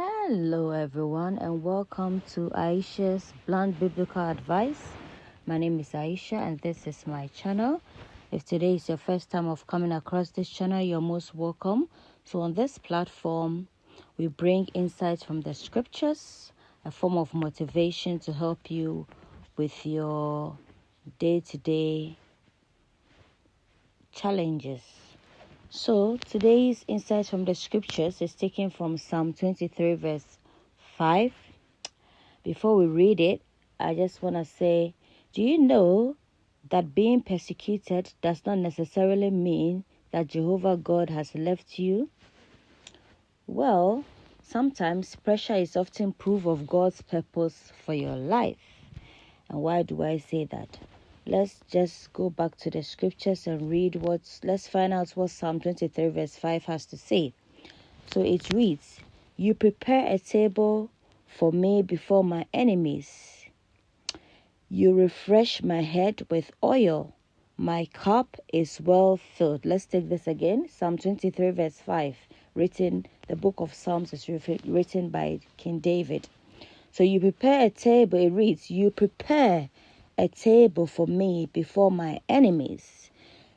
Hello everyone and welcome to Aisha's Blunt Biblical Advice. My name is Aisha and this is my channel. If today is your first time of coming across this channel, you're most welcome. So on this platform, we bring insights from the scriptures, a form of motivation to help you with your day-to-day challenges. So today's insight from the scriptures is taken from Psalm 23 verse 5. Before we read it, I just want to say, do you know that being persecuted does not necessarily mean that Jehovah God has left you? Well, sometimes pressure is often proof of God's purpose for your life. And why do I say that? Let's just go back to the scriptures and let's find out what Psalm 23 verse 5 has to say. So it reads, "You prepare a table for me before my enemies. You refresh my head with oil. My cup is well filled." Let's take this again. Psalm 23 verse 5. The book of Psalms is written by King David. So you prepare a table, it reads, "You prepare a table for me before my enemies.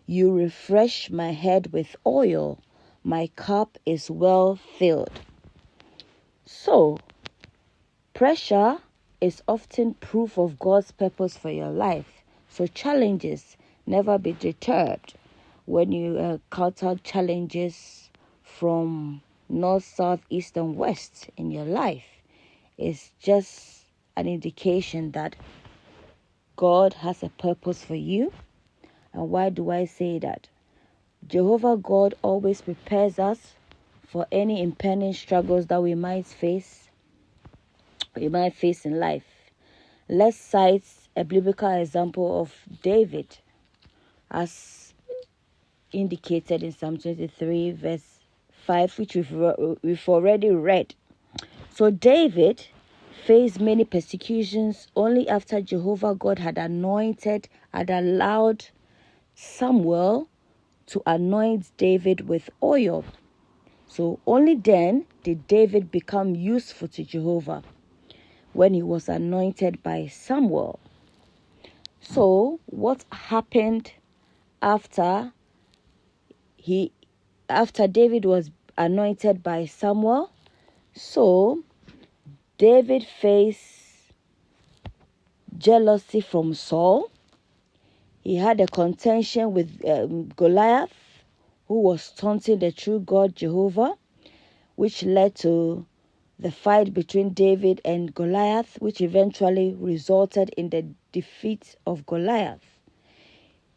You refresh my head with oil. My cup is well filled." So, pressure is often proof of God's purpose for your life. So challenges, never be deterred. When you encounter challenges from north, south, east, and west in your life, it's just an indication that God has a purpose for you. And why do I say that? Jehovah God always prepares us for any impending struggles that we might face in life. Let's cite a biblical example of David, as indicated in Psalm 23 verse 5, which we've already read. So David faced many persecutions only after Jehovah God had allowed Samuel to anoint David with oil. So only then did David become useful to Jehovah, when he was anointed by Samuel. So what happened after David was anointed by Samuel? So David faced jealousy from Saul. He had a contention with Goliath, who was taunting the true God Jehovah, which led to the fight between David and Goliath, which eventually resulted in the defeat of Goliath.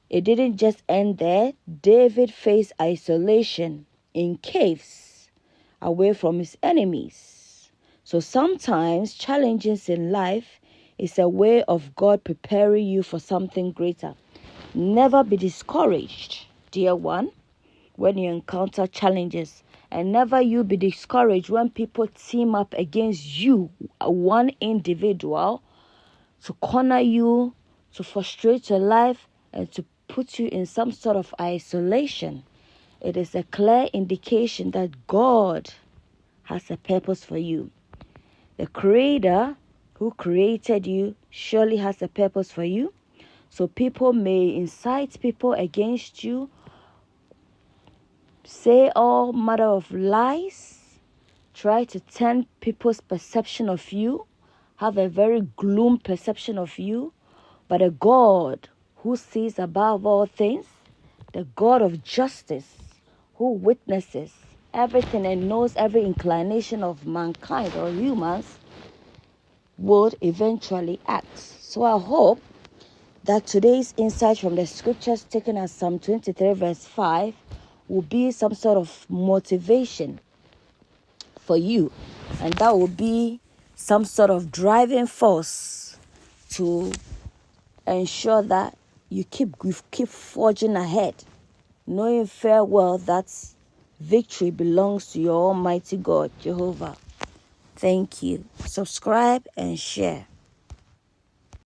It didn't just end there. David faced isolation in caves, away from his enemies. So sometimes challenges in life is a way of God preparing you for something greater. Never be discouraged, dear one, when you encounter challenges. And never you be discouraged when people team up against you, one individual, to corner you, to frustrate your life, and to put you in some sort of isolation. It is a clear indication that God has a purpose for you. The Creator who created you surely has a purpose for you. So people may incite people against you, say all manner of lies, try to turn people's perception of you, have a very gloom perception of you. But a God who sees above all things, the God of justice, who witnesses everything and knows every inclination of mankind or humans, would eventually act. So I hope that today's insight from the scriptures taken as Psalm 23 verse 5 will be some sort of motivation for you, and that will be some sort of driving force to ensure that you keep forging ahead, knowing fair well that victory belongs to your Almighty God, Jehovah. Thank you. Subscribe and share.